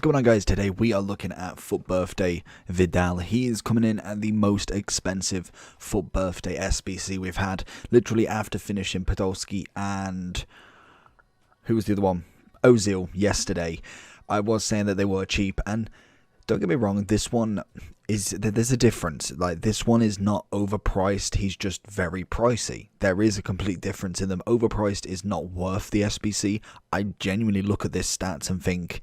going on, guys? Today we are looking at FUT Birthday Vidal. He is coming in at the most expensive FUT Birthday SBC we've had, literally after finishing Podolski and who was the other one? Ozil yesterday. I was saying that they were cheap, and don't get me wrong, this one is, there's a difference. Like, this one is not overpriced, he's just very pricey. There is a complete difference in them. Overpriced is not worth the SBC. I genuinely look at this stats and think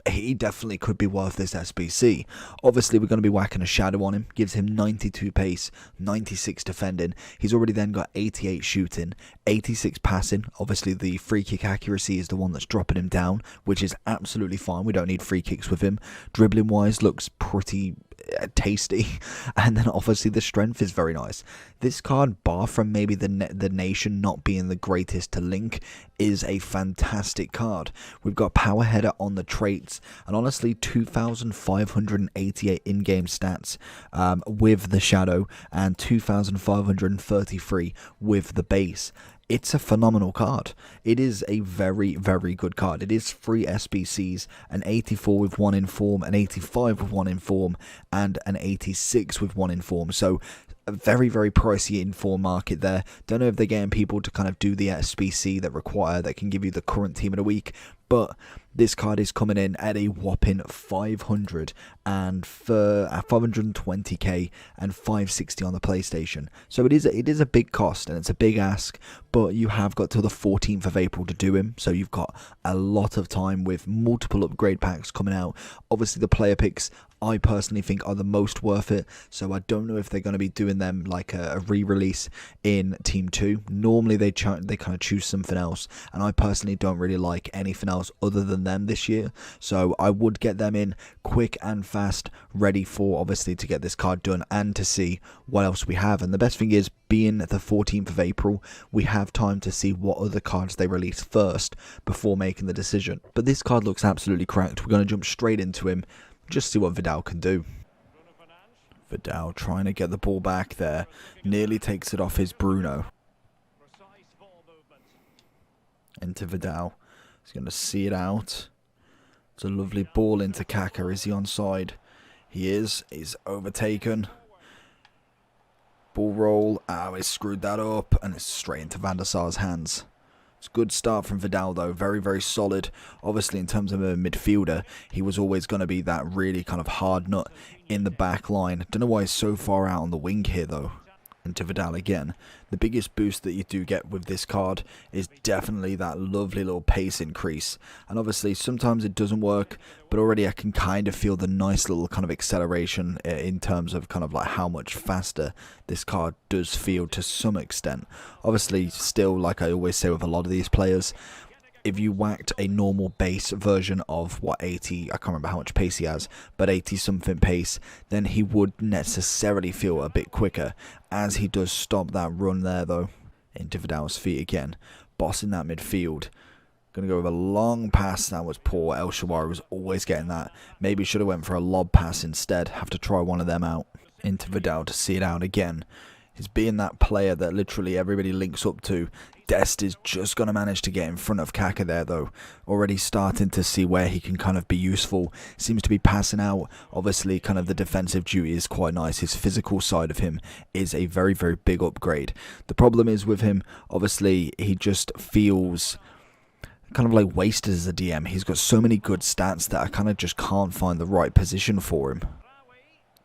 he definitely could be worth this SBC. Obviously, we're going to be whacking a shadow on him. Gives him 92 pace, 96 defending. He's already then got 88 shooting, 86 passing. Obviously, the free kick accuracy is the one that's dropping him down, which is absolutely fine. We don't need free kicks with him. Dribbling wise, looks pretty tasty, and then obviously the strength is very nice. This card, bar from maybe the nation not being the greatest to link, is a fantastic card. We've got power header on the traits, and honestly 2,588 in-game stats with the shadow, and 2,533 with the base. It's a phenomenal card. It is a very, very good card. It is 3 SBCs, an 84 with 1 in form, an 85 with 1 in form, and an 86 with 1 in form. So a very, very pricey in-form market there. Don't know if they're getting people to kind of do the SBC that can give you the current team of the week, but this card is coming in at a whopping 500 and for 520k and 560 on the PlayStation. So it is a big cost and it's a big ask, but you have got till the 14th of April to do him, so you've got a lot of time with multiple upgrade packs coming out. Obviously the player picks, I personally think, are the most worth it, so I don't know if they're going to be doing them like a re-release in Team 2. Normally they kind of choose something else, and I personally don't really like anything else other than them this year, so I would get them in quick and fast, ready for obviously to get this card done and to see what else we have. And the best thing is, being the 14th of April, we have time to see what other cards they release first before making the decision. But this card looks absolutely cracked. We're going to jump straight into him, just see what Vidal can do. Vidal trying to get the ball back there, nearly takes it off his Bruno. Into Vidal, he's going to see it out. It's a lovely ball into Kaka. Is he onside? He is. He's overtaken. Ball roll. Oh, he screwed that up, and it's straight into Van der Sar's hands. It's a good start from Vidal though, very, very solid. Obviously in terms of a midfielder, he was always going to be that really kind of hard nut in the back line. Don't know why he's so far out on the wing here though. Into Vidal again. The biggest boost that you do get with this card is definitely that lovely little pace increase, and obviously sometimes it doesn't work, but already I can kind of feel the nice little kind of acceleration in terms of kind of like how much faster this card does feel to some extent. Obviously still, like I always say with a lot of these players, if you whacked a normal base version of what 80, I can't remember how much pace he has, but 80 something pace, then he would necessarily feel a bit quicker, as he does stop that run there though. Into Vidal's feet again, bossing that midfield. Gonna go with a long pass. That was poor. El Shaarawy was always getting that. Maybe should have went for a lob pass instead. Have to try one of them out. Into Vidal to see it out again. He's being that player that literally everybody links up to. Dest is just going to manage to get in front of Kaka there though. Already starting to see where he can kind of be useful. Seems to be passing out. Obviously kind of the defensive duty is quite nice. His physical side of him is a very, very big upgrade. The problem is with him, obviously he just feels kind of like wasted as a DM. He's got so many good stats that I kind of just can't find the right position for him.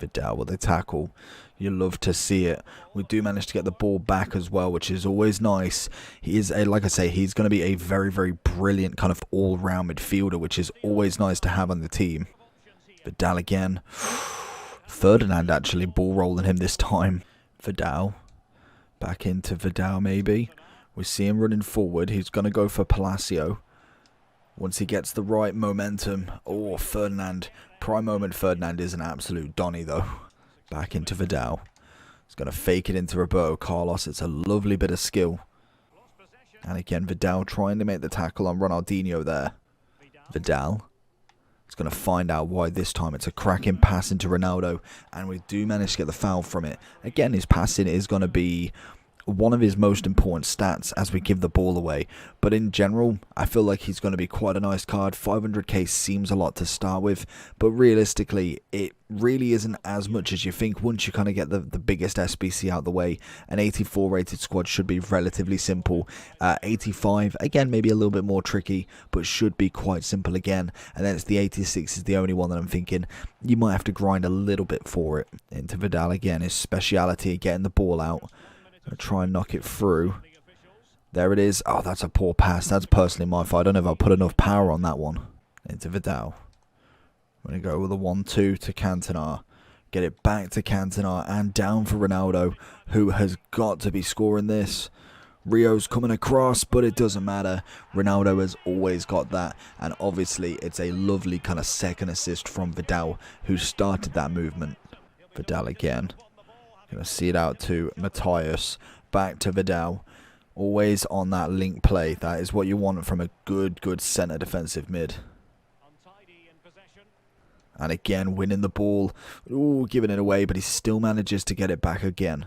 Vidal with a tackle. You love to see it. We do manage to get the ball back as well, which is always nice. He is, like I say, he's going to be a very, very brilliant kind of all-round midfielder, which is always nice to have on the team. Vidal again. Ferdinand actually ball rolling him this time. Vidal. Back into Vidal maybe. We see him running forward. He's going to go for Palacio. Once he gets the right momentum. Oh, Ferdinand. Prime moment Ferdinand is an absolute Donny though. Back into Vidal. He's going to fake it into Roberto Carlos. It's a lovely bit of skill. And again, Vidal trying to make the tackle on Ronaldinho there. Vidal is going to find out why this time. It's a cracking pass into Ronaldo, and we do manage to get the foul from it. Again, his passing is going to be one of his most important stats as we give the ball away. But in general, I feel like he's going to be quite a nice card. 500k seems a lot to start with, but realistically, it really isn't as much as you think once you kind of get the biggest SBC out the way. An 84 rated squad should be relatively simple. 85, again, maybe a little bit more tricky, but should be quite simple again. And then it's the 86 is the only one that I'm thinking you might have to grind a little bit for it. Into Vidal again, his speciality, getting the ball out. I'll try and knock it through. There it is. Oh, that's a poor pass. That's personally my fault. I don't know if I put enough power on that one. Into Vidal. I'm going to go with a 1-2 to Cantona. Get it back to Cantona and down for Ronaldo, who has got to be scoring this. Rio's coming across, but it doesn't matter. Ronaldo has always got that. And obviously, it's a lovely kind of second assist from Vidal, who started that movement. Vidal again. Going to see it out to Matthias. Back to Vidal. Always on that link play. That is what you want from a good centre defensive mid. And again, winning the ball. Ooh, giving it away, but he still manages to get it back again.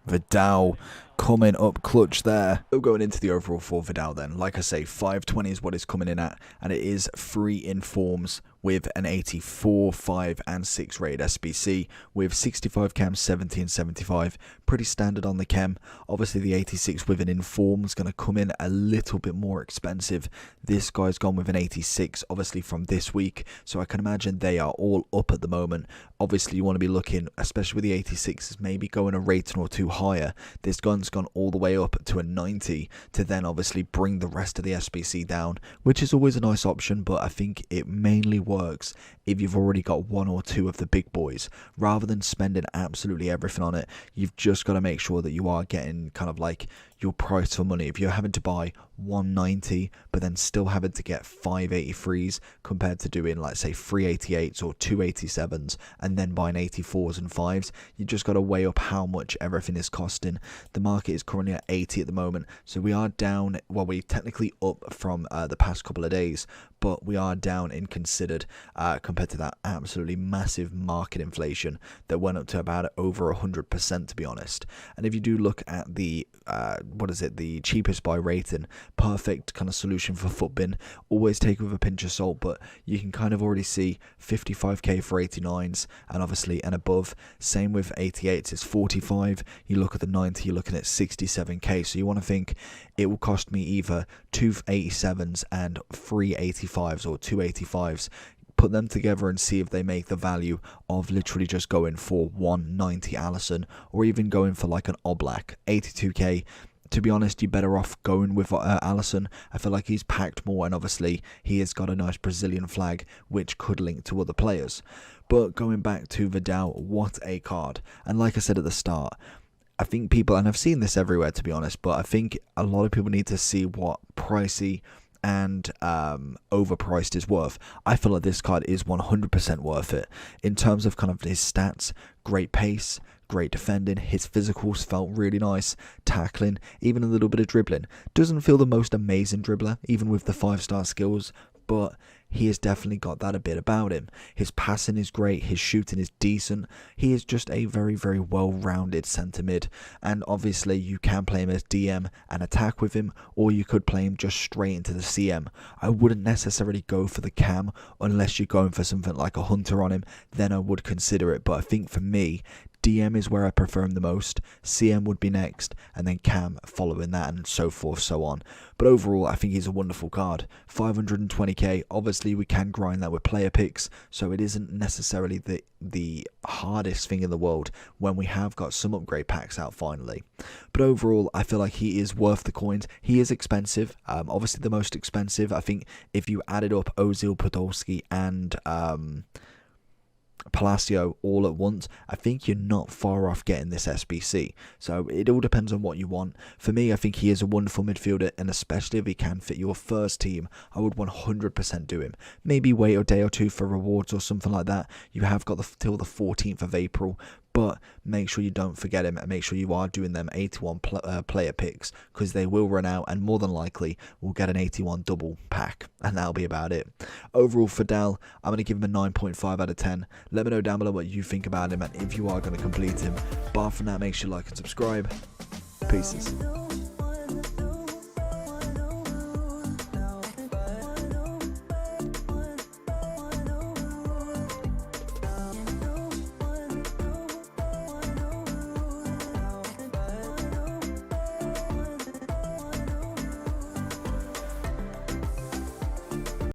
Vidal coming up clutch there. Going into the overall for Vidal then. Like I say, 520 is what it's coming in at. And it is 3 informs with an 84, 5 and 6 rated SBC with 65 chem, 70 and 75. Pretty standard on the chem. Obviously the 86 with an inform is going to come in a little bit more expensive. This guy's gone with an 86 obviously from this week. So I can imagine they are all up at the moment. Obviously you want to be looking, especially with the 86s, maybe going a rating or two higher. This gun's gone all the way up to a 90 to then obviously bring the rest of the SBC down, which is always a nice option, but I think it mainly works if you've already got 1 or 2 of the big boys. Rather than spending absolutely everything on it, you've just got to make sure that you are getting kind of like your price for money. If you're having to buy 190 but then still having to get 583s compared to doing, like, say 388s or 287s and then buying 84s and 5s, you just got to weigh up how much everything is costing. The market is currently at 80 at the moment, so we are down, well, we're technically up from the past couple of days, but we are down in considered compared to that absolutely massive market inflation that went up to about over 100%, to be honest. And if you do look at the the cheapest buy rating, perfect kind of solution for Footbin, always take it with a pinch of salt, but you can kind of already see 55k for 89s and obviously and above. Same with 88s, it's 45. You look at the 90, you're looking at 67k. So you want to think it will cost me either 2 87s and 3 85s or 2 85s. Put them together and see if they make the value of literally just going for 190 Alisson or even going for like an Oblak. 82k. To be honest, you're better off going with Alisson. I feel like he's packed more, and obviously he has got a nice Brazilian flag which could link to other players. But going back to Vidal, what a card. And like I said at the start, I think people, and I've seen this everywhere to be honest, but I think a lot of people need to see what pricey and overpriced is worth. I feel like this card is 100% worth it. In terms of kind of his stats, great pace, great defending, his physicals felt really nice, tackling, even a little bit of dribbling. Doesn't feel the most amazing dribbler, even with the 5-star skills, but he has definitely got that a bit about him. His passing is great, his shooting is decent. He is just a very well-rounded centre mid, and obviously you can play him as DM and attack with him, or you could play him just straight into the CM. I wouldn't necessarily go for the cam unless you're going for something like a hunter on him, then I would consider it. But I think for me, DM is where I prefer him the most, CM would be next, and then Cam following that, and so forth, so on. But overall, I think he's a wonderful card. 520k, obviously we can grind that with player picks, so it isn't necessarily the hardest thing in the world when we have got some upgrade packs out finally. But overall, I feel like he is worth the coins. He is expensive, obviously the most expensive. I think if you added up Ozil, Podolski, and Palacio all at once, I think you're not far off getting this SBC. So it all depends on what you want. For me, I think he is a wonderful midfielder, and especially if he can fit your first team, I would 100% do him. Maybe wait a day or two for rewards or something like that. You have got till the 14th of April, but make sure you don't forget him and make sure you are doing them 81 player picks, because they will run out and more than likely we'll get an 81 double pack, and that'll be about it. Overall for Vidal, I'm going to give him a 9.5 out of 10. Let me know down below what you think about him and if you are going to complete him. But for now, make sure you like and subscribe. Pieces.